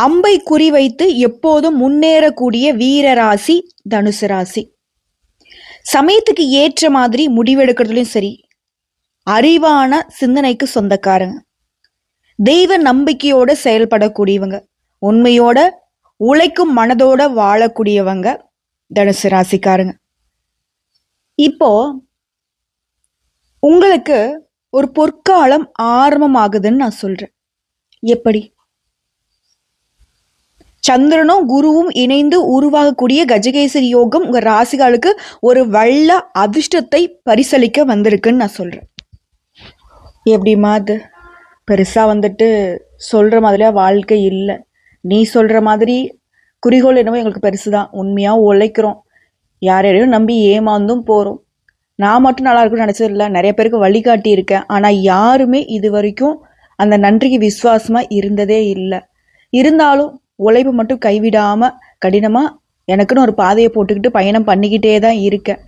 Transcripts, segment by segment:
அம்பை குறிவைத்து எப்போதும் முன்னேறக்கூடிய வீர ராசி தனுசு ராசி. சமயத்துக்கு ஏற்ற மாதிரி முடிவெடுக்கிறதுலையும் சரி, அறிவான சிந்தனைக்கு சொந்தக்காரங்க, தெய்வ நம்பிக்கையோட செயல்படக்கூடியவங்க, உண்மையோட உழைக்கும் மனதோட வாழக்கூடியவங்க தனுசு ராசிக்காரங்க. இப்போ உங்களுக்கு ஒரு பொற்காலம் ஆரம்பமாகுதுன்னு நான் சொல்றேன். எப்படி? சந்திரனும் குருவும் இணைந்து உருவாகக்கூடிய கஜகேசரி யோகம் உங்க ராசிகளுக்கு ஒரு வல்ல அதிர்ஷ்டத்தை பரிசளிக்க வந்திருக்குன்னு நான் சொல்றேன். எப்படிமா அது பெருசா சொல்ற மாதிரியா வாழ்க்கை இல்லை. நீ சொல்ற மாதிரி குறிக்கோள் என்னவோ எங்களுக்கு பெருசுதான். உண்மையா உழைக்கிறோம், யாரையும் நம்பி ஏமாந்தும் போறோம். நான் மட்டும் நல்லா இருக்குன்னு நினைச்சது இல்லை, நிறைய பேருக்கு வழிகாட்டி இருக்கேன். ஆனா யாருமே இது வரைக்கும் அந்த நன்றிக்கு விசுவாசமா இருந்ததே இல்லை. இருந்தாலும் உழைப்பு மட்டும் கைவிடாம கடினமா எனக்குன்னு ஒரு பாதையை போட்டுக்கிட்டு பயணம் பண்ணிக்கிட்டே தான் இருக்கேன்.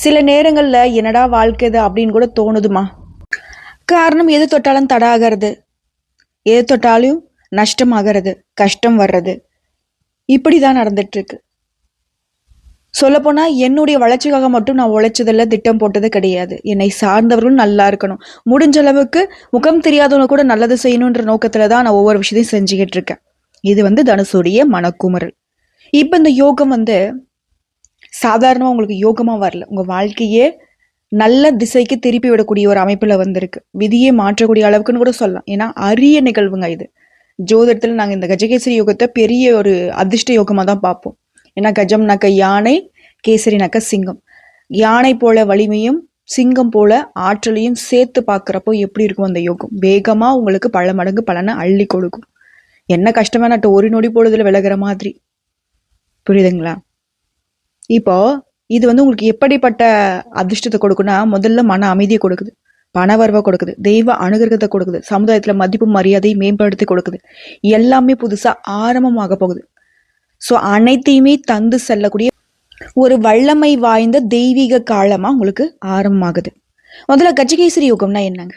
சில நேரங்கள்ல என்னடா வாழ்க்கை அப்படின்னு கூட தோணுதுமா. காரணம் எது தொட்டாலும் தடாகிறது, எது தொட்டாலும் நஷ்டமாகிறது, கஷ்டம் வர்றது, இப்படிதான் நடந்துட்டு இருக்கு. சொல்லப்போனா என்னுடைய வளர்ச்சிக்காக மட்டும் நான் உழைச்சதில்ல, திட்டம் போட்டது கிடையாது. என்னை சார்ந்தவர்களும் நல்லா இருக்கணும், முடிஞ்ச அளவுக்கு முகம் தெரியாதவங்க கூட நல்லது செய்யணுன்ற நோக்கத்துல தான் நான் ஒவ்வொரு விஷயத்தையும் செஞ்சுக்கிட்டு இருக்கேன். இது தனுசுடைய மனக்குமரல். இப்ப இந்த யோகம் சாதாரணமா உங்களுக்கு யோகமா வரல, உங்க வாழ்க்கையே நல்ல திசைக்கு திருப்பி விடக்கூடிய ஒரு அமைப்புல வந்திருக்கு. விதியை மாற்றக்கூடிய அளவுக்குன்னு கூட சொல்லலாம். ஏன்னா அரிய நிகழ்வுங்க இது. ஜோதிடத்துல நாங்க இந்த கஜகேசரி யோகத்தை பெரிய ஒரு அதிர்ஷ்ட யோகமா தான் பார்ப்போம். ஏன்னா கஜம்னாக்க யானை, கேசரினாக்க சிங்கம். யானை போல வலிமையும் சிங்கம் போல ஆற்றலையும் சேர்த்து பார்க்குறப்போ எப்படி இருக்கும் அந்த யோகம்? வேகமா உங்களுக்கு பல மடங்கு பலனை அள்ளி கொடுக்கும். என்ன கஷ்டமா நட்டு ஒரு நொடி பொழுதுல விலகிற மாதிரி, புரியுதுங்களா? இப்போ இது உங்களுக்கு எப்படிப்பட்ட அதிர்ஷ்டத்தை கொடுக்குன்னா, முதல்ல மன அமைதியை கொடுக்குது, பணவரவை கொடுக்குது, தெய்வ அனுகிரகத்தை கொடுக்குது, சமுதாயத்துல மதிப்பு மரியாதையை மேம்படுத்தி கொடுக்குது. எல்லாமே புதுசா ஆரம்பமாக போகுது. ஸோ அனைத்தையுமே தந்து செல்லக்கூடிய ஒரு வல்லமை வாய்ந்த தெய்வீக காலமா உங்களுக்கு ஆரம்பமாகுது. முதல்ல கஜகேசரி யோகம்னா என்னங்க?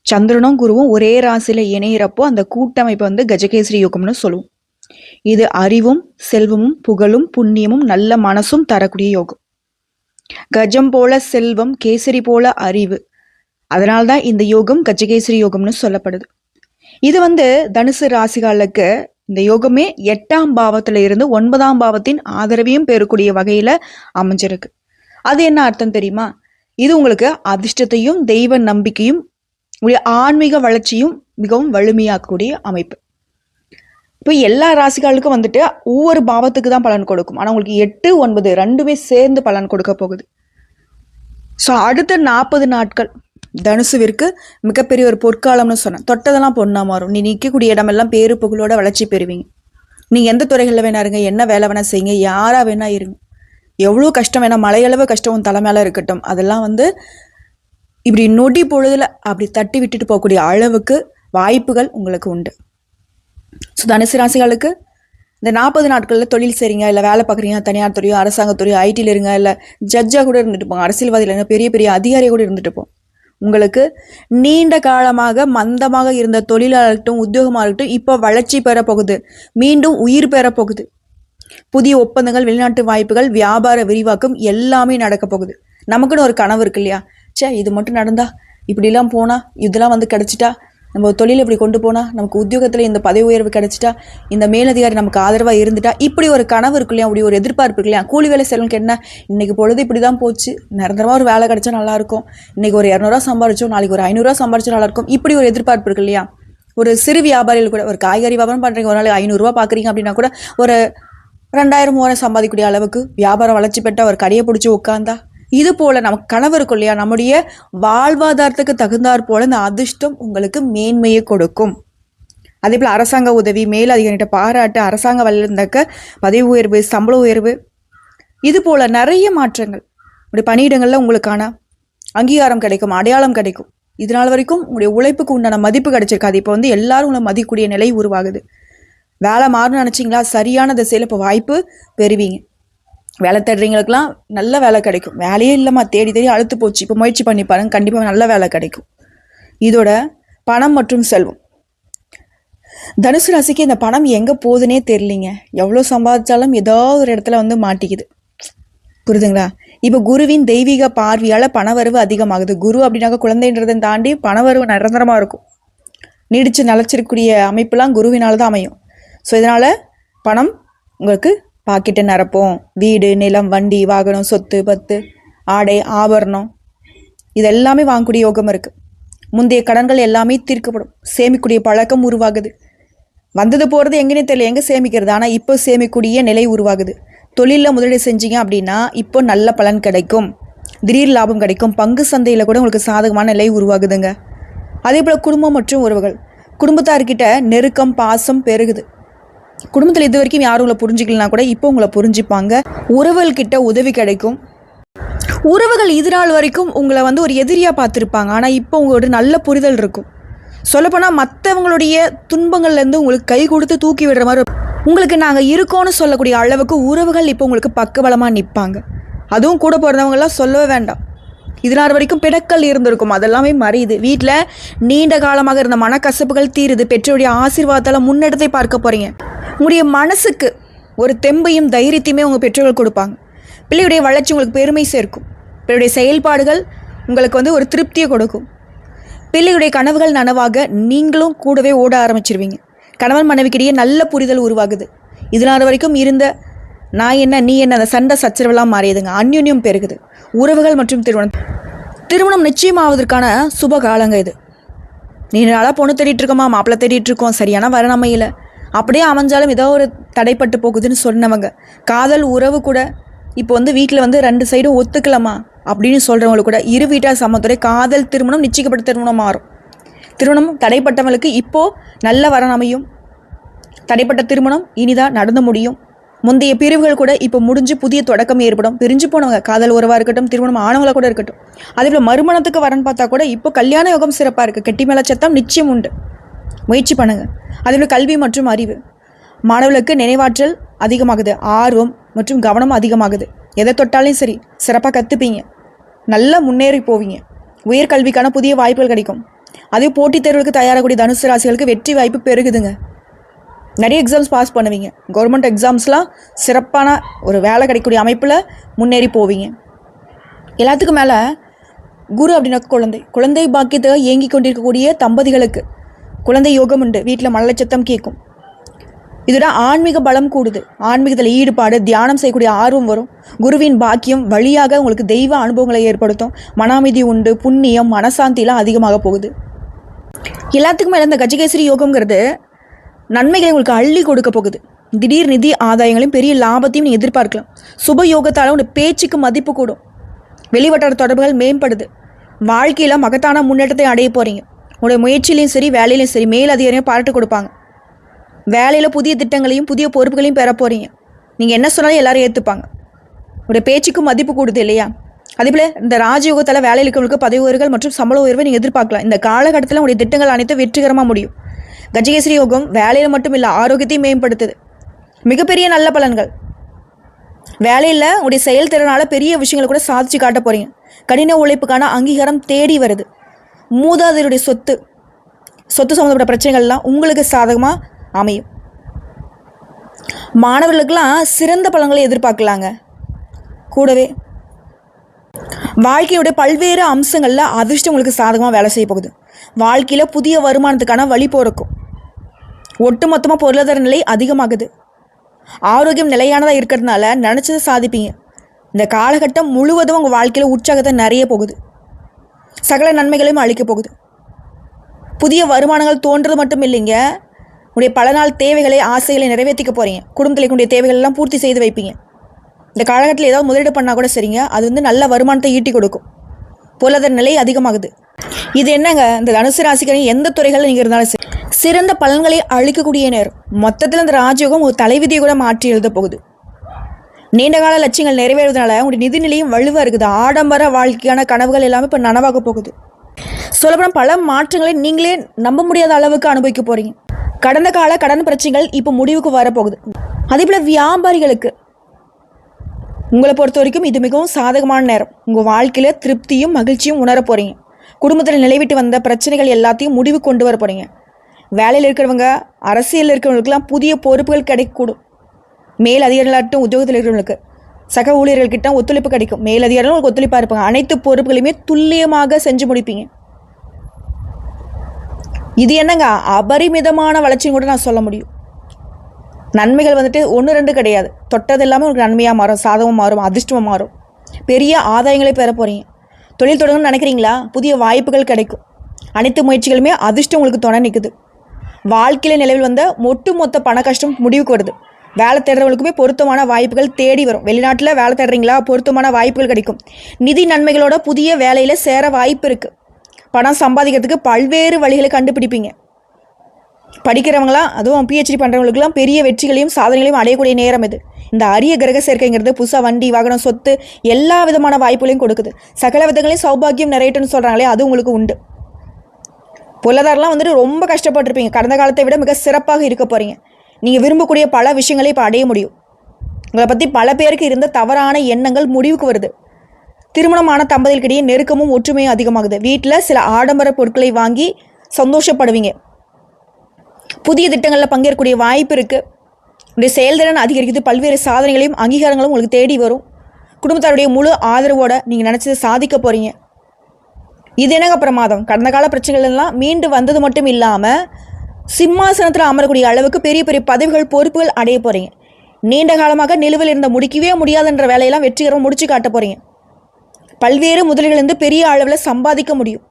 சந்திரனும் குருவும் ஒரே ராசியில இணையிறப்போ அந்த கூட்டமைப்பு கஜகேசரி யோகம்னு சொல்லுவோம். இது அறிவும் செல்வமும் புகழும் புண்ணியமும் நல்ல மனசும் தரக்கூடிய யோகம். கஜம் போல செல்வம், கேசரி போல அறிவு. அதனால்தான் இந்த யோகம் கஜகேசரி யோகம்னு சொல்லப்படுது. இது தனுசு ராசிகளுக்கு இந்த யோகமே 8ஆம் பாவத்துல இருந்து 9ஆம் பாவத்தின் ஆதரவையும் பெறக்கூடிய வகையில அமைஞ்சிருக்கு. அது என்ன அர்த்தம் தெரியுமா? இது உங்களுக்கு அதிர்ஷ்டத்தையும் தெய்வ நம்பிக்கையும் ஆன்மீக வளர்ச்சியும் மிகவும் வலிமையாக்கக்கூடிய அமைப்பு. இப்போ எல்லா ராசிகளுக்கும் ஒவ்வொரு பாவத்துக்கு தான் பலன் கொடுக்கும். ஆனா உங்களுக்கு 8, 9 ரெண்டுமே சேர்ந்து பலன் கொடுக்க போகுது. ஸோ அடுத்த 40 நாட்கள் தனுசுவிற்கு மிகப்பெரிய ஒரு பொற்காலம்னு சொன்னேன். தொட்டதெல்லாம் பொண்ணா மாறும். நீ நிற்கக்கூடிய இடமெல்லாம் பேரு புகழோட வளர்ச்சி பெறுவீங்க. நீங்க எந்த துறைகளில் வேணா இருங்க, என்ன வேலை வேணா செய்யுங்க, யாரா வேணா இருங்க, எவ்வளோ கஷ்டம் வேணா, மலையளவு கஷ்டம் உன் தலை மேல இருக்கட்டும், அதெல்லாம் இப்படி நொடி பொழுதுல அப்படி தட்டி விட்டுட்டு போகக்கூடிய அளவுக்கு வாய்ப்புகள் உங்களுக்கு உண்டு. ஸோ தனுசு ராசிகளுக்கு இந்த 40 நாட்கள்ல தொழில் செய்றீங்க, இல்லை வேலை பார்க்குறீங்க, தனியார் துறையோ அரசாங்கத்துறையோ ஐடியில் இருங்க, இல்லை ஜட்ஜாக கூட இருந்துட்டு போங்க, அரசியல்வாதியில் இருங்க, பெரிய பெரிய அதிகாரியாக கூட இருந்துட்டு போங்க. உங்களுக்கு நீண்ட காலமாக மந்தமாக இருந்த தொழிலாளர்கிட்டும் உத்தியோகமாக இருக்கட்டும் இப்போ வளர்ச்சி பெற போகுது, மீண்டும் உயிர் பெற போகுது. புதிய ஒப்பந்தங்கள், வெளிநாட்டு வாய்ப்புகள், வியாபார விரிவாக்கம் எல்லாமே நடக்க போகுது. நமக்குன்னு ஒரு கனவு இருக்கு இல்லையா? இது மட்டும் நடந்தா, இப்படிலாம் போனா, இதெல்லாம் கிடைச்சிட்டா, நம்ம தொழில் இப்படி கொண்டு போனா, நமக்கு உத்தியோகத்துல இந்த பதவி உயர்வு கிடைச்சிட்டா, இந்த மேலதிகாரி நமக்கு ஆதரவா இருந்துட்டா, இப்படி ஒரு கனவு இருக்கு இல்லையா? அப்படி ஒரு எதிர்பார்ப்பு இருக்கு இல்லையா? கூலி வேலை செல்வனுக்கு என்ன, இன்னைக்கு பொழுது இப்படிதான் போச்சு, நிரந்தரமா ஒரு வேலை கிடைச்சா நல்லா இருக்கும், இன்னைக்கு ஒரு 200 ரூபா சம்பாரிச்சோம், நாளைக்கு ஒரு 500 ரூபா சம்பாரிச்சா நல்லா இருக்கும், இப்படி ஒரு எதிர்பார்ப்பு இருக்கு இல்லையா? ஒரு சிறு வியாபாரிகள் கூட, ஒரு காய்கறி வியாபாரம் பண்றீங்க, ஒரு நாளைக்கு 500 ரூபா பாக்குறீங்க அப்படின்னா கூட ஒரு 2000, 3000 சம்பாதிக்கூடிய அளவுக்கு வியாபாரம் வளர்ச்சி பெற்ற ஒரு கடையை பிடிச்சி உட்கார்ந்தா, இது போல நமக்கு கனவு இருக்கும் இல்லையா? நம்முடைய வாழ்வாதாரத்துக்கு தகுந்தாற் போல இந்த அதிர்ஷ்டம் உங்களுக்கு மேன்மையை கொடுக்கும். அதே போல அரசாங்க உதவி, மேலதிகாரிகிட்ட பாராட்டு, அரசாங்க வல்லுந்தாக்க பதவி உயர்வு, சம்பள உயர்வு, இது போல நிறைய மாற்றங்கள். உங்களுடைய பணியிடங்கள்ல உங்களுக்கான அங்கீகாரம் கிடைக்கும், அடையாளம் கிடைக்கும். இதனால் வரைக்கும் உங்களுடைய உழைப்புக்கு உண்டான மதிப்பு கிடைச்சிருக்காது. இப்போ எல்லாரும் உங்களை மதிக்கக்கூடிய நிலை உருவாகுது. வேலை மாறணும்னு நினைச்சிங்களா? சரியான திசையில இப்போ வாய்ப்பு பெறுவீங்க. வேலை தேடுறீங்களுக்கெல்லாம் நல்ல வேலை கிடைக்கும். வேலையே இல்லைம்மா, தேடி தேடி அழுத்து போச்சு, இப்போ முயற்சி பண்ணி பாருங்க, கண்டிப்பாக நல்ல வேலை கிடைக்கும். இதோட பணம் மற்றும் செல்வம், தனுசு ராசிக்கு இந்த பணம் எங்கே போகுதுன்னே தெரியலிங்க. எவ்வளோ சம்பாதிச்சாலும் ஏதாவது ஒரு இடத்துல வந்து மாட்டிக்குது. புரியுதுங்களா? இப்போ குருவின் தெய்வீக பார்வையால் பணவரவு அதிகமாகுது. குரு அப்படின்னாக்க குழந்தைன்றதை தாண்டி பணவரவு நிரந்தரமாக இருக்கும். நீடித்து நிலச்சிருக்கக்கூடிய அமைப்புலாம் குருவினால தான் அமையும். ஸோ இதனால் பணம் உங்களுக்கு பாக்கெட்டை நிரப்போம். வீடு, நிலம், வண்டி, வாகனம், சொத்து, பத்து, ஆடை, ஆபரணம் இது எல்லாமே வாங்கக்கூடிய யோகம் இருக்குது. முந்தைய கடன்கள் எல்லாமே தீர்க்கப்படும். சேமிக்கூடிய பழக்கம் உருவாகுது. வந்தது போகிறது எங்கேனே தெரியல, எங்கே சேமிக்கிறது. ஆனால் இப்போ சேமிக்கக்கூடிய நிலை உருவாகுது. தொழிலில் முதலீடு செஞ்சீங்க அப்படின்னா இப்போ நல்ல பலன் கிடைக்கும். திடீர் லாபம் கிடைக்கும். பங்கு சந்தையில் கூட உங்களுக்கு சாதகமான நிலை உருவாகுதுங்க. அதே போல் குடும்பம் மற்றும் உறவுகள், குடும்பத்தார்கிட்ட நெருக்கம், பாசம் பெருகுது. குடும்பத்தில் இது வரைக்கும் யாரும் உங்களை புரிஞ்சிக்கலனா கூட இப்போ உங்களை புரிஞ்சுப்பாங்க. உறவுகள்கிட்ட உதவி கிடைக்கும். உறவுகள் இது நாள் வரைக்கும் உங்களை வந்து ஒரு எதிரியாக பார்த்துருப்பாங்க. ஆனால் இப்போ உங்களோட நல்ல புரிதல் இருக்கும். சொல்லப்போனால் மற்றவங்களுடைய துன்பங்கள்லேருந்து உங்களுக்கு கை கொடுத்து தூக்கி விடுற மாதிரி உங்களுக்கு நாங்கள் இருக்கோன்னு சொல்லக்கூடிய அளவுக்கு உறவுகள் இப்போ உங்களுக்கு பக்கபலமாக நிற்பாங்க. அதுவும் கூட போகிறவங்களாம் சொல்லவே வேண்டாம். இது நாள் வரைக்கும் பிணக்கல் இருந்திருக்கும், அதெல்லாமே மறையுது. வீட்டில் நீண்ட காலமாக இருந்த மனக்கசப்புகள் தீருது. பெற்றோருடைய ஆசீர்வாதத்தால் முன்னெடுத்தை பார்க்க போகிறீங்க. உங்களுடைய மனசுக்கு ஒரு தெம்பையும் தைரியத்தையுமே உங்கள் பெற்றோர்கள் கொடுப்பாங்க. பிள்ளையுடைய வளர்ச்சி உங்களுக்கு பெருமை சேர்க்கும். பிள்ளையுடைய செயல்பாடுகள் உங்களுக்கு வந்து ஒரு திருப்தியை கொடுக்கும். பிள்ளையுடைய கனவுகள் நனவாக நீங்களும் கூடவே ஓட ஆரம்பிச்சிருவீங்க. கணவன் மனைவிக்கிடையே நல்ல புரிதல் உருவாகுது. இதனால் வரைக்கும் இருந்த நான் என்ன நீ என்ன அந்த சண்டை சச்சரவெல்லாம் மாறியதுங்க. அந்யுன்யம் பெருகுது. உறவுகள் மற்றும் திருமணம் நிச்சயமாவதற்கான சுப காலங்க இது. நீ நாளாக பொண்ணு தேடிட்டு இருக்கோமா, மாப்பிள்ளை தேடிட்டு இருக்கோம், சரியான வரன் அமையல, அப்படியே அமைஞ்சாலும் ஏதோ ஒரு தடைப்பட்டு போகுதுன்னு சொன்னவங்க, காதல் உறவு கூட இப்போ வந்து வீட்டில் வந்து 2 சைடும் ஒத்துக்கலாமா அப்படின்னு சொல்கிறவங்களுக்கு கூட இரு வீட்டார் சமத்துறை காதல் திருமணம் நிச்சயிக்கப்பட்ட திருமணம் மாறும். திருமணம் தடைப்பட்டவங்களுக்கு இப்போது நல்ல வரன் அமையும். தடைப்பட்ட திருமணம் இனிதான் நடந்து முடியும். முந்தைய பிரிவுகள் கூட இப்போ முடிஞ்சு புதிய தொடக்கம் ஏற்படும். பிரிஞ்சு போனவங்க காதல் உறவாக இருக்கட்டும், திருமணம் ஆனவங்கள கூட இருக்கட்டும். அதேபோல் மறுமணத்துக்கு வரன்னு பார்த்தா கூட இப்போ கல்யாண யோகம் சிறப்பாக இருக்குது. கெட்டி மேல சத்தம் நிச்சயம் உண்டு. முயற்சி பண்ணுங்கள். அதேபோல் கல்வி மற்றும் அறிவு, மாணவர்களுக்கு நினைவாற்றல் அதிகமாகுது. ஆர்வம் மற்றும் கவனம் அதிகமாகுது. எதை தொட்டாலும் சரி சிறப்பாக கற்றுப்பீங்க. நல்லா முன்னேறி போவீங்க. உயர்கல்விக்கான புதிய வாய்ப்புகள் கிடைக்கும். அதே போட்டித் தேர்வுகளுக்கு தயாராகக்கூடிய தனுசு ராசிகளுக்கு வெற்றி வாய்ப்பு பெருகுதுங்க. நிறைய எக்ஸாம்ஸ் பாஸ் பண்ணுவீங்க. கவர்மெண்ட் எக்ஸாம்ஸ்லாம் சிறப்பான ஒரு வேலை கிடைக்கக்கூடிய அமைப்பில் முன்னேறி போவீங்க. எல்லாத்துக்கும் மேலே குரு அப்படின்னா குழந்தை பாக்கியத்தை ஏங்கி கொண்டிருக்கக்கூடிய தம்பதிகளுக்கு குழந்தை யோகம் உண்டு. வீட்டில் மழலை சத்தம் கேட்கும். இதோட ஆன்மீக பலம் கூடுது. ஆன்மீகத்தில் ஈடுபாடு, தியானம் செய்யக்கூடிய ஆர்வம் வரும். குருவின் பாக்கியம் வழியாக உங்களுக்கு தெய்வ அனுபவங்களை ஏற்படுத்தும். மன அமைதி உண்டு. புண்ணியம், மனசாந்திலாம் அதிகமாக போகுது. எல்லாத்துக்கும் மேலே இந்த கஜகேசரி யோகம்ங்கிறது நன்மைகளை உங்களுக்கு அள்ளி கொடுக்க போகுது. திடீர் நிதி ஆதாயங்களையும் பெரிய லாபத்தையும் நீங்கள் எதிர்பார்க்கலாம். சுப யோகத்தால் உங்களுடைய பேச்சுக்கு மதிப்பு கூடும். வெளிவட்டார தொடர்புகள் மேம்படுது. வாழ்க்கையில் மகத்தான முன்னேற்றத்தை அடைய போகிறீங்க. உங்களுடைய முயற்சியிலையும் சரி வேலையிலையும் சரி மேல் அதிகாரியும் பாராட்டு கொடுப்பாங்க. வேலையில் புதிய திட்டங்களையும் புதிய பொறுப்புகளையும் பெற போகிறீங்க. நீங்கள் என்ன சொன்னாலும் எல்லாரும் ஏற்றுப்பாங்க. உங்களுடைய பேச்சுக்கும் மதிப்பு கூடுது இல்லையா? அதேபோல் இந்த ராஜயோகத்தால் வேலையில் இருக்கிறவங்களுக்கு பதவி உயர்வுகள் மற்றும் சம்பள உயர்வை நீங்கள் எதிர்பார்க்கலாம். இந்த காலகட்டத்தில் உங்களுடைய திட்டங்கள் அனைத்தும் வெற்றிகரமாக முடியும். கஜகேசரி யோகம் வேலையில் மட்டும் இல்லை, ஆரோக்கியத்தையும் மேம்படுத்துது. மிகப்பெரிய நல்ல பலன்கள். வேலையில் உங்களுடைய செயல்திறனால் பெரிய விஷயங்களை கூட சாதிச்சு காட்ட போகிறீங்க. கடின உழைப்புக்கான அங்கீகாரம் தேடி வருது. மூதாதையருடைய சொத்து சம்மந்தப்பட்ட பிரச்சனைகள்லாம் உங்களுக்கு சாதகமாக அமையும். மாணவர்களுக்கெல்லாம் சிறந்த பலன்களை எதிர்பார்க்கலாங்க. கூடவே வாழ்க்கையுடைய பல்வேறு அம்சங்களில் அதிர்ஷ்டம் உங்களுக்கு சாதகமாக வேலை செய்ய போகுது. வாழ்க்கையில் புதிய வருமானத்துக்கான வழி பிறக்கும். ஒட்டுமொத்தமாக பொருளாதார நிலை அதிகமாகுது. ஆரோக்கியம் நிலையானதாக இருக்கிறதுனால நினச்சதை சாதிப்பீங்க. இந்த காலகட்டம் முழுவதும் உங்கள் வாழ்க்கையில் உற்சாகத்தை நிறைய போகுது. சகல நன்மைகளையும் அளிக்க போகுது. புதிய வருமானங்கள் தோன்றது மட்டும் இல்லைங்க, உங்களுடைய பல நாள் தேவைகளை ஆசைகளை நிறைவேற்றிக்க போகிறீங்க. குடும்பத்தில் கூடிய தேவைகள் எல்லாம் பூர்த்தி செய்து வைப்பீங்க. இந்த காலகட்டத்தில் ஏதாவது முதலீடு பண்ணால் கூட சரிங்க, அது வந்து நல்ல வருமானத்தை ஈட்டி கொடுக்கும். பொருளாதார நிலை அதிகமாகுது. இது என்னங்க, இந்த தனுசு ராசிக்காரங்க எந்த துறைகளில் நீங்கள் இருந்தாலும் சரி சிறந்த பலன்களை அளிக்கக்கூடிய நேரம். மொத்தத்தில் இந்த ராஜயோகம் ஒரு தலைவிதியை கூட மாற்றி எழுத போகுது. நீண்டகால லட்சியங்கள் நிறைவேறதுனால உங்களுடைய நிதிநிலையும் வலுவாக இருக்குது. ஆடம்பர வாழ்க்கையான கனவுகள் எல்லாமே இப்போ நனவாக போகுது. சொல்லப்போனால் பல மாற்றங்களை நீங்களே நம்ப முடியாத அளவுக்கு அனுபவிக்க போகிறீங்க. கடந்த கால கடன் பிரச்சனைகள் இப்போ முடிவுக்கு வரப்போகுது. அதே போல் வியாபாரிகளுக்கு உங்களை பொறுத்த வரைக்கும் இது மிகவும் சாதகமான நேரம். உங்கள் வாழ்க்கையில் திருப்தியும் மகிழ்ச்சியும் உணர போகிறீங்க. குடும்பத்தில் நிலைவிட்டு வந்த பிரச்சனைகள் எல்லாத்தையும் முடிவு கொண்டு வர போகிறீங்க. வேலையில் இருக்கிறவங்க, அரசியலில் இருக்கிறவங்களுக்குலாம் புதிய பொறுப்புகள் கிடைக்கக்கூடும். மேல் அதிகாரிகளாகட்டும், உத்தியோகத்தில் இருக்கிறவங்களுக்கு சக ஊழியர்கள்கிட்ட ஒத்துழைப்பு கிடைக்கும். மேல் அதிகாரிகளும் உங்களுக்கு ஒத்துழைப்பாக இருப்பாங்க. அனைத்து பொறுப்புகளையுமே துல்லியமாக செஞ்சு முடிப்பீங்க. இது என்னங்க அபரிமிதமான வளர்ச்சின்னு கூட நான் சொல்ல முடியும். நன்மைகள் வந்துட்டு 1-2 கிடையாது. தொட்டது எல்லாமே உங்களுக்கு நன்மையாக மாறும், சாதகமாக மாறும், அதிர்ஷ்டமாக மாறும். பெரிய ஆதாயங்களை பெற போகிறீங்க. தொழில் தொடங்கணும்னு நினைக்கிறீங்களா? புதிய வாய்ப்புகள் கிடைக்கும். அனைத்து முயற்சிகளுமே அதிர்ஷ்டம் உங்களுக்கு துணை நிற்குது. வாழ்க்கையில் நிலவில் வந்த ஒட்டுமொத்த பண கஷ்டம் முடிவுக்கு வருது. வேலை தேடுறவங்களுக்குமே பொருத்தமான வாய்ப்புகள் தேடி வரும். வெளிநாட்டில் வேலை தேடுறீங்களா? பொருத்தமான வாய்ப்புகள் கிடைக்கும். நிதி நன்மைகளோட புதிய வேலையில் சேர வாய்ப்பு இருக்குது. பணம் சம்பாதிக்கிறதுக்கு பல்வேறு வழிகளை கண்டுபிடிப்பீங்க. படிக்கிறவங்களாம், அதுவும் PhD பண்ணுறவங்களுக்குலாம் பெரிய வெற்றிகளையும் சாதனைகளையும் அடையக்கூடிய நேரம் இது. இந்த அரிய கிரக சேர்க்கைங்கிறது புதுசாக வண்டி, வாகனம், சொத்து எல்லா விதமான வாய்ப்புகளையும் கொடுக்குது. சகல விதங்களையும் சௌபாகியம் நிறையட்டுன்னு சொல்கிறாங்களே, அது உங்களுக்கு உண்டு. பொருளாதாரம்லாம் வந்துட்டு ரொம்ப கஷ்டப்பட்டுருப்பீங்க. கடந்த காலத்தை விட மிக சிறப்பாக இருக்க போகிறீங்க. நீங்கள் விரும்பக்கூடிய பல விஷயங்களை இப்போ அடைய முடியும். உங்களை பற்றி பல பேருக்கு இருந்த தவறான எண்ணங்கள் முடிவுக்கு வருது. திருமணமான தம்பதிகளுக்கிடையே நெருக்கமும் ஒற்றுமையும் அதிகமாகுது. வீட்டில் சில ஆடம்பர பொருட்களை வாங்கி சந்தோஷப்படுவீங்க. புதிய திட்டங்களில் பங்கேற்கக்கூடிய வாய்ப்பு இருக்குது. உடைய செயல்திறன் அதிகரிக்குது. பல்வேறு சாதனைகளையும் அங்கீகாரங்களும் உங்களுக்கு தேடி வரும். குடும்பத்தாருடைய முழு ஆதரவோடு நீங்கள் நினச்சதை சாதிக்க போகிறீங்க. இது என்னங்க பிரமாதம். கடந்த கால பிரச்சனைகள் எல்லாம் மீண்டு வந்தது மட்டும் இல்லாமல் சிம்மாசனத்தில் அமரக்கூடிய அளவுக்கு பெரிய பெரிய பதவிகள், பொறுப்புகள் அடைய போகிறீங்க. நீண்ட காலமாக நிலுவையில் இருந்த முடிக்கவே முடியாதுன்ற வேலையெல்லாம் வெற்றிகரமாக முடிச்சு காட்ட போகிறீங்க. பல்வேறு முதலீடுலேருந்து பெரிய அளவில் சம்பாதிக்க முடியும்.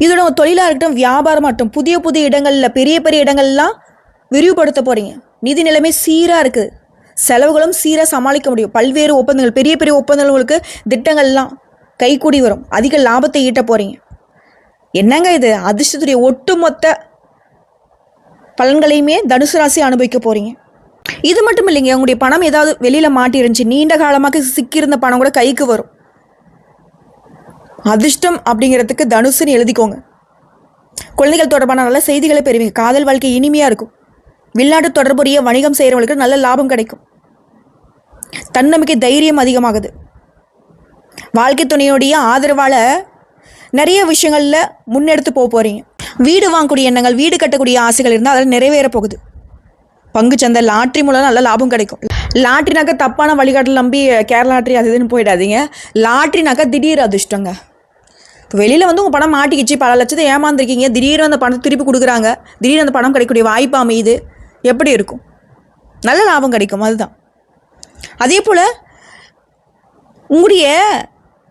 இதோட தொழிலாக இருக்கட்டும், வியாபாரமாகட்டும், புதிய புதிய இடங்களில் பெரிய பெரிய இடங்கள்லாம் விரிவுபடுத்த போகிறீங்க. நிதி நிலைமை சீராக இருக்குது. செலவுகளும் சீராக சமாளிக்க முடியும். பல்வேறு ஒப்பந்தங்கள், பெரிய பெரிய ஒப்பந்தங்களுக்கு திட்டங்கள்லாம் கைகூடி வரும். அதிக லாபத்தை ஈட்ட போகிறீங்க. என்னங்க இது, அதிர்ஷ்டத்துடைய ஒட்டுமொத்த பலன்களையுமே தனுசு ராசி அனுபவிக்க போகிறீங்க. இது மட்டும் இல்லைங்க, உங்களுடைய பணம் ஏதாவது வெளியில் மாட்டிருந்துச்சு, நீண்ட காலமாக சிக்கியிருந்த பணம் கூட கைக்கு வரும். அதிர்ஷ்டம் அப்படிங்கிறதுக்கு தனுசுன்னு எழுதிக்கோங்க. குழந்தைகள் தொடர்பான நல்ல செய்திகளை பெறுவீங்க. காதல் வாழ்க்கை இனிமையாக இருக்கும். வெளிநாட்டு தொடர்புடைய வணிகம் செய்கிறவங்களுக்கு நல்ல லாபம் கிடைக்கும். தன்னம்பிக்கை, தைரியம் அதிகமாகுது. வாழ்க்கை துணையுடைய ஆதரவால் நிறைய விஷயங்களில் முன்னெடுத்து போகிறீங்க. வீடு வாங்கக்கூடிய எண்ணங்கள், வீடு கட்டக்கூடிய ஆசைகள் இருந்தால் அதில் நிறைவேற போகுது. பங்குச்சந்தை, லாட்ரி மூலம் நல்ல லாபம் கிடைக்கும். லாட்ரினாக்கா தப்பான வழிகாட்டில் நம்பி கேரளா லாட்ரி அது இதுன்னு போயிடாதீங்க. லாட்ரினாக்கா திடீர் அதிர்ஷ்டங்க. இப்போ வெளியில் வந்து உங்கள் பணம் மாட்டிக்கிச்சு, பல லட்சத்தை ஏமாந்துருக்கீங்க, திடீர்னு அந்த பணத்தை திருப்பி கொடுக்குறாங்க, திடீர்னு அந்த பணம் கிடைக்கக்கூடிய வாய்ப்பு அமையுது. எப்படி இருக்கும்? நல்ல லாபம் கிடைக்கும். அதுதான். அதே போல் உங்களுடைய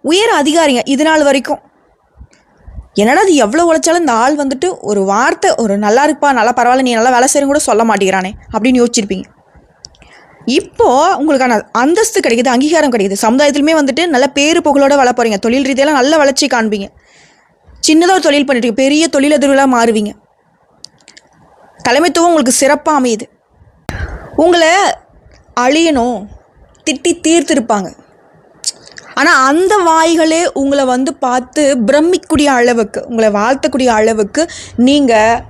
உயர் அதிகாரிங்க இது நாள் வரைக்கும் என்னடா அது எவ்வளோ உழைச்சாலும் இந்த ஆள் வந்துட்டு ஒரு வார்த்தை, ஒரு நல்லா இருப்பா, நல்லா பரவாயில்ல, நீ நல்லா வேலை செய்யணும் கூட சொல்ல மாட்டேங்கிறானே அப்படின்னு யோசிச்சிருப்பீங்க. இப்போது உங்களுக்கான அந்தஸ்து கிடைக்குது, அங்கீகாரம் கிடைக்குது. சமுதாயத்திலுமே வந்துட்டு நல்ல பேரு புகழோடு வளர போகிறீங்க. தொழில் ரீதியெல்லாம் நல்ல வளர்ச்சி காண்பீங்க. சின்னதாக ஒரு தொழில் பண்ணிட்டு பெரிய தொழிலதிர்வலாக மாறுவீங்க. தலைமைத்துவம் உங்களுக்கு சிறப்பாக அமையுது. உங்களை அழியணும் திட்டி தீர்த்திருப்பாங்க. ஆனால் அந்த வாய்களே உங்களை வந்து பார்த்து பிரமிக்கக்கூடிய அளவுக்கு, உங்களை வாழ்த்தக்கூடிய அளவுக்கு நீங்கள்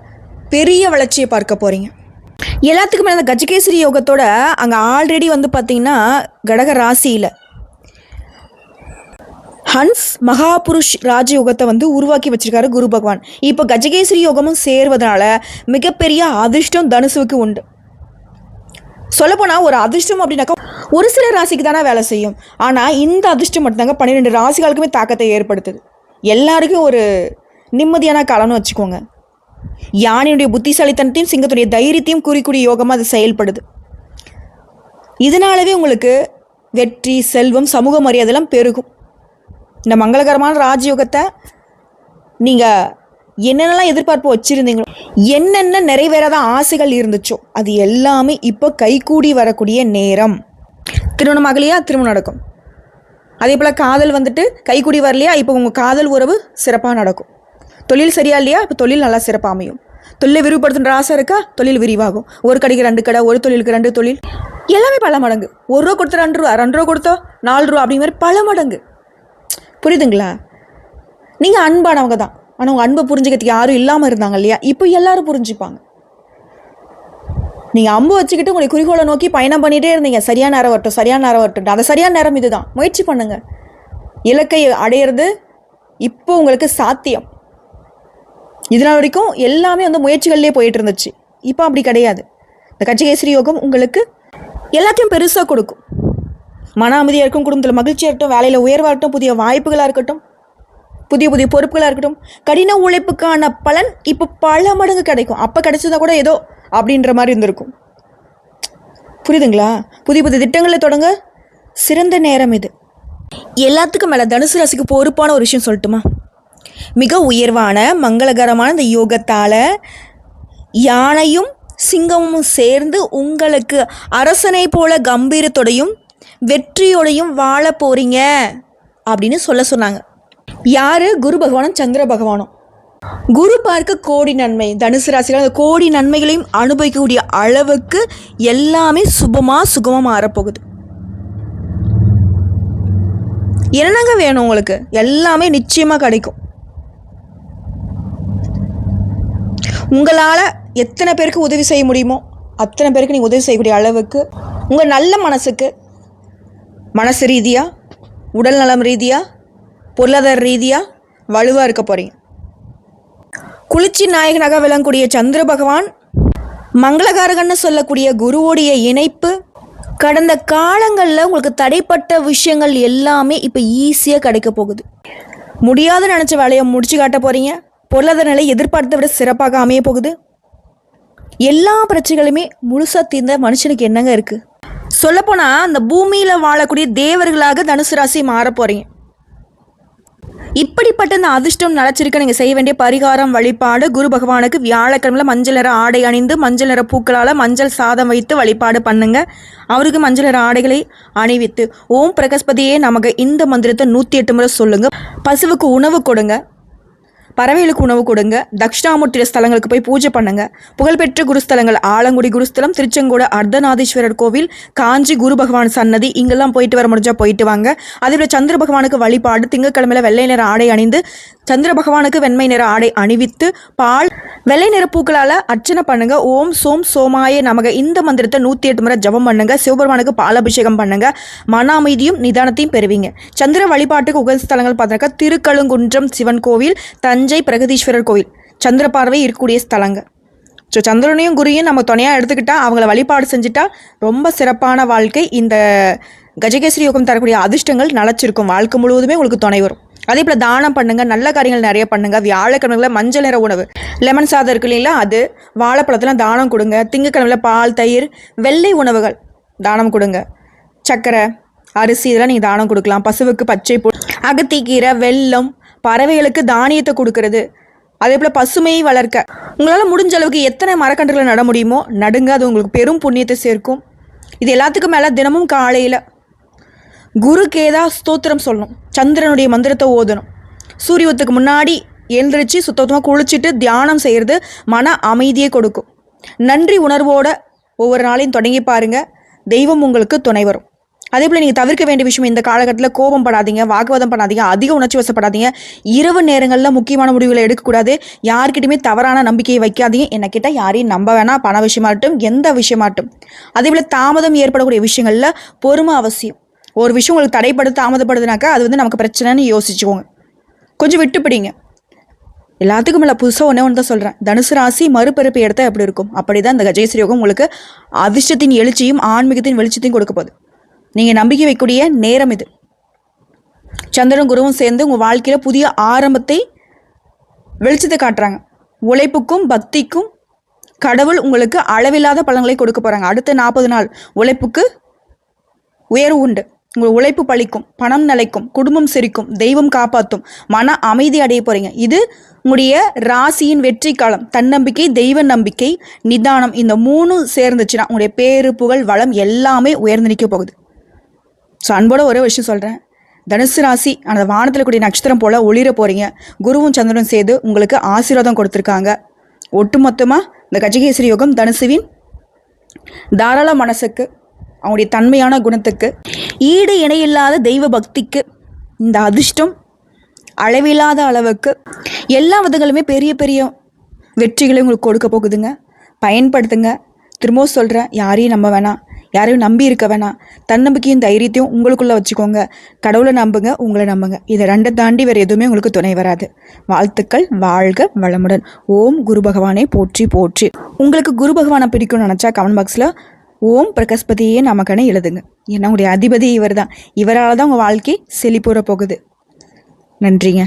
பெரிய வளர்ச்சியை பார்க்க போகிறீங்க. எல்லாத்துக்குமே அந்த கஜகேசரி யோகத்தோட அங்கே ஆல்ரெடி வந்து பார்த்திங்கன்னா கடக ராசியில் ஹன்ஸ் மகாபுருஷ் ராஜயோகத்தை வந்து உருவாக்கி வச்சிருக்காரு குரு பகவான். இப்போ கஜகேசரி யோகமும் சேர்வதனால மிகப்பெரிய அதிர்ஷ்டம் தனுசுவுக்கு உண்டு. சொல்லப்போனால் ஒரு அதிர்ஷ்டம் அப்படின்னாக்கா ஒரு சில ராசிக்கு தானே வேலை செய்யும். ஆனால் இந்த அதிர்ஷ்டம் மட்டும்தாங்க 12 ராசிகளுக்குமே தாக்கத்தை ஏற்படுத்துது. எல்லாருக்கும் ஒரு நிம்மதியான காலம்னு வச்சுக்கோங்க. யானையுடைய புத்திசாலித்தனத்தையும் சிங்கத்துடைய தைரியத்தையும் குறிக்கூடிய யோகமாக அது செயல்படுது. இதனாலவே உங்களுக்கு வெற்றி, செல்வம், சமூக மரியாதைலாம் பெருகும். இந்த மங்களகரமான ராஜயோகத்தை நீங்கள் என்னென்னலாம் எதிர்பார்ப்பு வச்சுருந்தீங்களோ, என்னென்ன நிறைவேறாத ஆசைகள் இருந்துச்சோ அது எல்லாமே இப்போ கைகூடி வரக்கூடிய நேரம். திருமணம் ஆகலையா, திருமணம் நடக்கும். அதே போல் காதல் வந்துட்டு கைகூடி வரலையா, இப்போ உங்கள் காதல் உறவு சிறப்பாக நடக்கும். தொழில் சரியா இல்லையா, இப்போ தொழில் நல்லா சிறப்பாக அமையும். தொழிலை விரிவுபடுத்துகிற ஆசை இருக்கா, தொழில் விரிவாகும். ஒரு கடைக்கு 2 கடை, ஒரு தொழிலுக்கு 2 தொழில், எல்லாமே பல மடங்கு. 1 ரூபா கொடுத்தா 2 ரூபா, 2 ரூபா கொடுத்தா 4 ரூபா, அப்படிங்கிற மாதிரி பல மடங்கு. புரியுதுங்களா? நீங்கள் அன்பானவங்க தான். ஆனால் உங்கள் அன்பை புரிஞ்சுக்கிறதுக்கு யாரும் இல்லாமல் இருந்தாங்க இல்லையா, இப்போ எல்லாரும் புரிஞ்சுப்பாங்க. நீங்கள் அம்பு வச்சுக்கிட்டு உங்களுடைய குறிக்கோளை நோக்கி பயணம் பண்ணிகிட்டே இருந்தீங்க. சரியான நேரம் வரட்டும், சரியான நேரம் வரட்டும். அந்த சரியான நேரம் இது தான். முயற்சி பண்ணுங்கள். இலக்கை அடையிறது இப்போ உங்களுக்கு சாத்தியம். இதனால் வரைக்கும் எல்லாமே வந்து முயற்சிகள்லேயே போயிட்டு இருந்துச்சு. இப்போ அப்படி கிடையாது. இந்த கஜகேசரி யோகம் உங்களுக்கு எல்லாத்தையும் பெருசாக கொடுக்கும். மன அமைதியாக இருக்கும், குடும்பத்தில் மகிழ்ச்சியாக இருக்கட்டும், வேலையில் உயர்வாக இருக்கட்டும், புதிய வாய்ப்புகளாக இருக்கட்டும், புதிய புதிய பொறுப்புகளாக இருக்கட்டும், கடின உழைப்புக்கான பலன் இப்போ பல மடங்கு கிடைக்கும். அப்போ கிடைச்சதா கூட ஏதோ அப்படின்ற மாதிரி இருந்திருக்கும். புரியுதுங்களா? புதிய புதிய திட்டங்களை தொடங்க சிறந்த நேரம் இது. எல்லாத்துக்கும் மேலே தனுசு ராசிக்கு பொறுப்பான ஒரு விஷயம் சொல்லட்டுமா? மிக உயர்வான மங்களகரமான இந்த யோகத்தால் யானையும் சிங்கமும் சேர்ந்து உங்களுக்கு அரசனை போல கம்பீரத்தோடையும் வெற்றியோடையும் வாழ போறீங்க அப்படின்னு சொன்னாங்க. யாரு? குரு பகவானும் சந்திர பகவானும். குரு பார்க்க கோடி நன்மை. தனுசு ராசியில் அந்த கோடி நன்மைகளையும் அனுபவிக்கக்கூடிய அளவுக்கு எல்லாமே சுகமாக மாறப்போகுது. என்னங்க வேணும் உங்களுக்கு? எல்லாமே நிச்சயமாக கிடைக்கும். உங்களால் எத்தனை பேருக்கு உதவி செய்ய முடியுமோ அத்தனை பேருக்கு நீங்கள் உதவி செய்யக்கூடிய அளவுக்கு உங்கள் நல்ல மனசுக்கு, மனசு ரீதியாக, உடல் நலம் ரீதியாக, பொருளாதார ரீதியாக வலுவாக இருக்க போகிறீங்க. குளிர்ச்சி நாயகனாக விளங்கக்கூடிய சந்திர பகவான், மங்களகாரகன்னு சொல்லக்கூடிய குருவோடைய இணைப்பு, கடந்த காலங்களில் உங்களுக்கு தடைப்பட்ட விஷயங்கள் எல்லாமே இப்போ ஈஸியாக கிடைக்க போகுது. முடியாத நினச்ச வேலையை முடிச்சு காட்ட போகிறீங்க. பொருளாதார நிலை எதிர்பார்த்த விட சிறப்பாக அமைய போகுது. எல்லா பிரச்சனைகளுமே முழுசாக தீர்ந்த மனுஷனுக்கு என்னங்க இருக்குது? சொல்லப்போனால் அந்த பூமியில் வாழக்கூடிய தேவர்களாக தனுசு ராசி மாற போகிறீங்க. இப்படிப்பட்ட இந்த அதிர்ஷ்டம் நிலச்சிருக்க நீங்கள் செய்ய வேண்டிய பரிகாரம் வழிபாடு, குரு பகவானுக்கு வியாழக்கிழமையில் மஞ்சள் நிற ஆடை அணிந்து மஞ்சள் நிற பூக்களால் மஞ்சள் சாதம் வைத்து வழிபாடு பண்ணுங்க. அவருக்கு மஞ்சள் நிற ஆடைகளை அணிவித்து ஓம் பிரகஸ்பதியே நமக்கு இந்த மந்திரத்தை 108 முறை சொல்லுங்க. பசுவுக்கு உணவு கொடுங்க, பறவைகளுக்கு உணவு கொடுங்க, தட்சிணாமூர்த்தி ஸ்தலங்களுக்கு போய் பூஜை பண்ணுங்க. புகழ்பெற்ற குருஸ்தலங்கள் ஆலங்குடி குருஸ்தலம், திருச்செங்கோடு அர்த்தநாதீஸ்வரர் கோவில், காஞ்சி குரு பகவான் சன்னதி, இங்கெல்லாம் போயிட்டு வர முடிஞ்சா போயிட்டு வாங்க. அதேபோல் சந்திர பகவானுக்கு வழிபாடு, திங்கட்கிழமையில வெள்ளை நிற ஆடை அணிந்து சந்திர பகவானுக்கு வெண்மை நிற ஆடை அணிவித்து பால் வெள்ளை நிற பூக்களால் அர்ச்சனை பண்ணுங்க. ஓம் சோம் சோமாய நமக இந்த மந்திரத்தை 108 முறை ஜபம் பண்ணுங்க. சிவபெருமானுக்கு பாலாபிஷேகம் பண்ணுங்க. மன அமைதியும் நிதானத்தையும் பெறுவீங்க. சந்திர வழிபாட்டுக்கு உகந்த ஸ்தலங்கள் பார்த்தாக்கா திருக்கழுங்குன்றம் சிவன் கோவில், தஞ்சை பிரகதீஸ்வரர் கோவில், சந்திர பார்வை இருக்கக்கூடிய ஸ்தலங்க. ஸோ சந்திரனையும் குருவையும் நம்ம துணையாக எடுத்துக்கிட்டால், அவங்கள வழிபாடு செஞ்சுட்டா ரொம்ப சிறப்பான வாழ்க்கை. இந்த கஜகேசரி யோகம் தரக்கூடிய அதிர்ஷ்டங்கள் நிலச்சிருக்கும். வாழ்க்கை முழுவதுமே உங்களுக்கு துணை வரும். அதே போல் தானம் பண்ணுங்கள், நல்ல காரியங்கள் நிறைய பண்ணுங்கள். வியாழக்கிழமையில் மஞ்சள் நிற உணவு, லெமன் சாதம் இருக்கு இல்லைங்களா, அது வாழைப்பழத்தெல்லாம் தானம் கொடுங்க. திங்கக்கிழமையில் பால் தயிர் வெள்ளை உணவுகள் தானம் கொடுங்க. சர்க்கரை அரிசி இதெல்லாம் நீங்கள் தானம் கொடுக்கலாம். பசுவுக்கு பச்சை புல், அகத்திக்கீரை, வெல்லம், பறவைகளுக்கு தானியத்தை கொடுக்கறது. அதே போல் பசுமையை வளர்க்க உங்களால் முடிஞ்ச அளவுக்கு எத்தனை மரக்கன்றுகளை நட முடியுமோ நடுங்க. அது உங்களுக்கு பெரும் புண்ணியத்தை சேர்க்கும். இது எல்லாத்துக்கும் மேலே தினமும் காலையில் குரு கேதா ஸ்தோத்திரம் சொல்லணும். சந்திரனுடைய மந்திரத்தை ஓதணும். சூரியத்துக்கு முன்னாடி எழுந்திரிச்சு சுத்தமாக குளிச்சுட்டு தியானம் செய்கிறது மன அமைதியை கொடுக்கும். நன்றி உணர்வோட ஒவ்வொரு நாளையும் தொடங்கி பாருங்கள். தெய்வம் உங்களுக்கு துணை வரும். அதே போல் நீங்கள் தவிர்க்க வேண்டிய விஷயம், இந்த காலகட்டத்தில் கோபம் படாதீங்க, வாக்குவாதம் பண்ணாதீங்க, அதிக உணர்ச்சி வசப்படாதீங்க. இரவு நேரங்களில் முக்கியமான முடிவுகளை எடுக்கக்கூடாது. யார்கிட்டையுமே தவறான நம்பிக்கையை வைக்காதீங்க. என்ன கேட்டால் யாரையும் நம்ப வேணாம், பண விஷயமாகட்டும் எந்த விஷயமாகட்டும். அதே போல் தாமதம் ஏற்படக்கூடிய விஷயங்களில் பொறுமை அவசியம். ஒரு விஷயம் உங்களுக்கு தடைப்படுது, தாமதப்படுதுனாக்கா அது வந்து நமக்கு பிரச்சனைன்னு யோசிச்சுக்கோங்க. கொஞ்சம் விட்டு பிடிங்க. எல்லாத்துக்கும் மேலே புதுசாக ஒன்று தான் சொல்கிறேன். தனுசு ராசி மறுபிறப்பு எடுத்தால் எப்படி இருக்கும், அப்படி தான் இந்த கஜகேசரி யோகம் உங்களுக்கு அதிர்ஷ்டத்தின் எழுச்சியும் ஆன்மீகத்தின் வெளிச்சத்தையும் கொடுக்க போகுது. நீங்கள் நம்பிக்கை வைக்கக்கூடிய நேரம் இது. சந்திரன் குருவும் சேர்ந்து உங்கள் வாழ்க்கையில் புதிய ஆரம்பத்தை வெளிச்சத்தை காட்டுறாங்க. உழைப்புக்கும் பக்திக்கும் கடவுள் உங்களுக்கு அளவில்லாத பலன்களை கொடுக்க போகிறாங்க. அடுத்த 40 நாள் உழைப்புக்கு உயர்வு உண்டு. உங்கள் உழைப்பு பழிக்கும், பணம் நிலைக்கும், குடும்பம் சிரிக்கும், தெய்வம் காப்பாற்றும், மன அமைதி அடைய போகிறீங்க. இது உங்களுடைய ராசியின் வெற்றி காலம். தன்னம்பிக்கை, தெய்வ நம்பிக்கை, நிதானம், இந்த 3 சேர்ந்துச்சுன்னா உங்களுடைய பேரு புகழ் வளம் எல்லாமே உயர்ந்து நிற்க போகுது. ஸோ அன்போட ஒரே விஷயம் சொல்கிறேன். தனுசு ராசி அந்த வானத்தில் கூடிய நட்சத்திரம் போல் ஒளிர போகிறீங்க. குருவும் சந்திரனும் சேர்ந்து உங்களுக்கு ஆசீர்வாதம் கொடுத்துருக்காங்க. ஒட்டுமொத்தமாக இந்த கஜகேசரி யோகம் தனுசுவின் தாராள மனசுக்கு, அவங்களுடைய தன்மையான குணத்துக்கு, ஈடு இணையில்லாத தெய்வ பக்திக்கு, இந்த அதிர்ஷ்டம் அளவில்லாத அளவுக்கு எல்லா விதங்களுமே பெரிய பெரிய வெற்றிகளை உங்களுக்கு கொடுக்க போகுதுங்க. பயன்படுத்துங்க. திரும்பவும் சொல்கிறேன், யாரையும் நம்ப வேணாம். யாரையும் நம்பி இருக்க வேணாம். தன்னம்பிக்கையும் தைரியத்தையும் உங்களுக்குள்ளே வச்சுக்கோங்க. கடவுளை நம்புங்க, உங்களை நம்புங்க. இதை ரெண்டை தாண்டி வேறு எதுவுமே உங்களுக்கு துணை வராது. வாழ்த்துக்கள். வாழ்க வளமுடன். ஓம் குரு பகவானே போற்றி போற்றி. உங்களுக்கு குரு பகவானை பிடிக்கும்னு நினச்சா கமெண்ட் பாக்ஸில் ஓம் பிரகஸ்பதியே நமக்கனே எழுதுங்க. ஏன்னா உங்களுடைய அதிபதி இவர் தான். இவரால் தான் உங்கள் வாழ்க்கை செழிப்புற போகுது. நன்றிங்க.